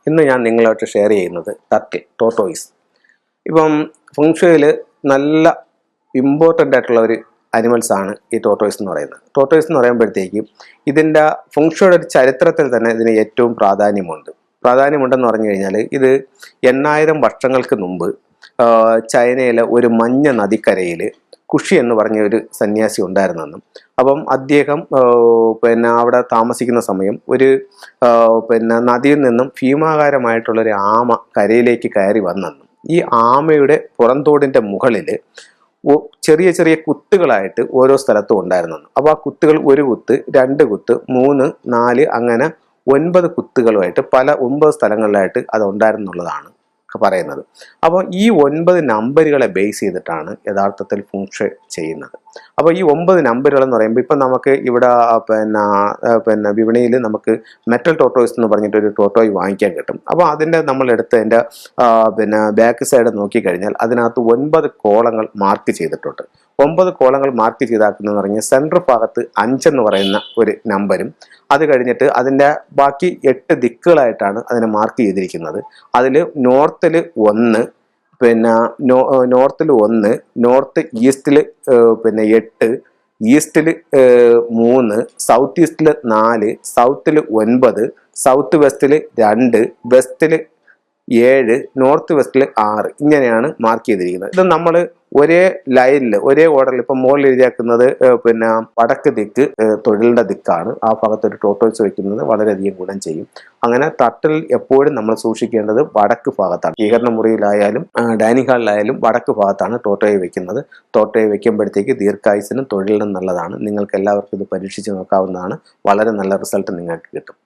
ഇന്ന് ഞാൻ നിങ്ങളായിട്ട് ഷെയർ ചെയ്യുന്നത് ടോർട്ടോയിസ്. ഇപ്പം ഫെങ്ഷുയിൽ നല്ല ഇമ്പോർട്ടൻ്റ് ആയിട്ടുള്ള ഒരു അനിമൽസ് ആണ് ഈ ടോർട്ടോയിസ് എന്ന് പറയുന്നത്. ടോർട്ടോയിസ് എന്ന് പറയുമ്പോഴത്തേക്കും ഇതിൻ്റെ ഫെങ്ഷുയുടെ ഒരു ചരിത്രത്തിൽ തന്നെ ഇതിന് ഏറ്റവും പ്രാധാന്യമുണ്ടെന്ന് പറഞ്ഞു കഴിഞ്ഞാൽ ഇത് 8000 വർഷങ്ങൾക്ക് മുമ്പ് ചൈനയിലെ ഒരു മഞ്ഞ നദിക്കരയിൽ കുഷി എന്ന് പറഞ്ഞ ഒരു സന്യാസി ഉണ്ടായിരുന്നെന്നും അപ്പം അദ്ദേഹം അവിടെ താമസിക്കുന്ന സമയം ഒരു നദിയിൽ നിന്നും ഭീമാകാരമായിട്ടുള്ളൊരു ആമ കരയിലേക്ക് കയറി വന്നെന്നും ഈ ആമയുടെ പുറന്തോടിൻ്റെ മുകളിൽ ചെറിയ ചെറിയ കുത്തുകളായിട്ട് ഓരോ സ്ഥലത്തും ഉണ്ടായിരുന്നെന്നും അപ്പോൾ ആ കുത്തുകൾ 1 കുത്ത് 2 കുത്ത് 3 4 അങ്ങനെ 9 കുത്തുകളുമായിട്ട് പല 9 സ്ഥലങ്ങളിലായിട്ട് അത് ഉണ്ടായിരുന്നുള്ളതാണ് പറയുന്നത്. അപ്പോൾ ഈ 9 നമ്പറുകളെ ബേസ് ചെയ്തിട്ടാണ് യഥാർത്ഥത്തിൽ ഫെങ്ഷു ചെയ്യുന്നത്. അപ്പോൾ ഈ 9 നമ്പറുകൾ എന്ന് പറയുമ്പോൾ ഇപ്പം നമുക്ക് ഇവിടെ വിപണിയിൽ നമുക്ക് മെറ്റൽ ടോർട്ടോയിസ് എന്ന് പറഞ്ഞിട്ടൊരു ടോർട്ടോയ് വാങ്ങിക്കാൻ കിട്ടും. അപ്പോൾ അതിൻ്റെ നമ്മളെടുത്ത് അതിൻ്റെ ബാക്ക് സൈഡ് നോക്കിക്കഴിഞ്ഞാൽ അതിനകത്ത് 9 കോളങ്ങൾ മാർക്ക് ചെയ്തിട്ടുണ്ട്. 9 കോളങ്ങൾ മാർക്ക് ചെയ്താക്കുന്നതെന്ന് പറഞ്ഞാൽ സെൻട്രൽ ഭാഗത്ത് 5 എന്ന് പറയുന്ന ഒരു നമ്പരും അത് കഴിഞ്ഞിട്ട് അതിൻ്റെ ബാക്കി 8 ദിക്കുകളായിട്ടാണ് അതിനെ മാർക്ക് ചെയ്തിരിക്കുന്നത്. അതിൽ നോർത്തിൽ 1, നോർത്തിൽ 1, നോർത്ത് ഈസ്റ്റിൽ 8, ഈസ്റ്റിൽ 3, സൗത്ത് ഈസ്റ്റിൽ 4, സൗത്തിൽ 9, സൗത്ത് വെസ്റ്റിൽ 2, വെസ്റ്റിൽ 7, നോർത്ത് വെസ്റ്റിൽ 6 ഇങ്ങനെയാണ് മാർക്ക് ചെയ്തിരിക്കുന്നത്. ഇത് നമ്മൾ ഒരേ ലൈനിൽ ഒരേ ഓർഡറിൽ ഇപ്പം മുകളിൽ എഴുതിയാക്കുന്നത് വടക്ക് ദിക്ക് തൊഴിലിൻ്റെ ദിക്കാണ്. ആ ഭാഗത്ത് ഒരു ടോർട്ടോയിസ് വയ്ക്കുന്നത് വളരെയധികം ഗുണം ചെയ്യും. അങ്ങനെ തട്ടിൽ എപ്പോഴും നമ്മൾ സൂക്ഷിക്കേണ്ടത് വടക്ക് ഭാഗത്താണ്. സ്വീകരണ മുറിയിലായാലും ഡൈനിങ് ഹാളിലായാലും വടക്ക് ഭാഗത്താണ് ടോർട്ടോയ് വെക്കുന്നത്. ടോർട്ടോയ് വെക്കുമ്പോഴത്തേക്ക് ദീർഘായുസിനും തൊഴിലിനും നല്ലതാണ്. നിങ്ങൾക്ക് എല്ലാവർക്കും ഇത് പരീക്ഷിച്ച് നോക്കാവുന്നതാണ്. വളരെ നല്ല റിസൾട്ട് നിങ്ങൾക്ക് കിട്ടും.